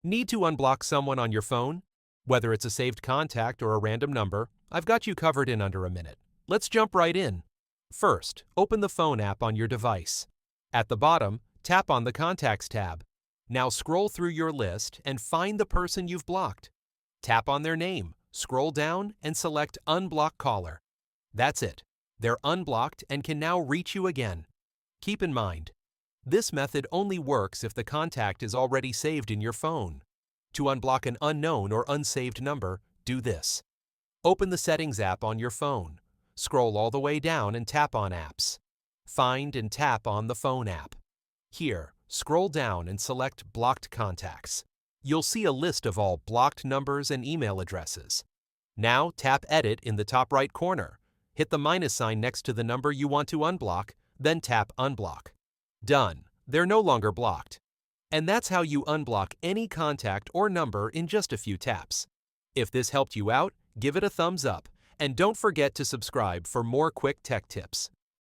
Need to unblock someone on your phone? Whether it's a saved contact or a random number, I've got you covered in under a minute. Let's jump right in. First, open the phone app on your device. At the bottom, tap on the Contacts tab. Now scroll through your list and find the person you've blocked. Tap on their name, scroll down, and select Unblock Caller. That's it. They're unblocked and can now reach you again. Keep in mind, this method only works if the contact is already saved in your phone. To unblock an unknown or unsaved number, do this. Open the Settings app on your phone. Scroll all the way down and tap on Apps. Find and tap on the Phone app. Here, scroll down and select Blocked Contacts. You'll see a list of all blocked numbers and email addresses. Now tap Edit in the top right corner. Hit the minus sign next to the number you want to unblock, then tap Unblock. Done. They're no longer blocked. And that's how you unblock any contact or number in just a few taps. If this helped you out, give it a thumbs up, and don't forget to subscribe for more quick tech tips.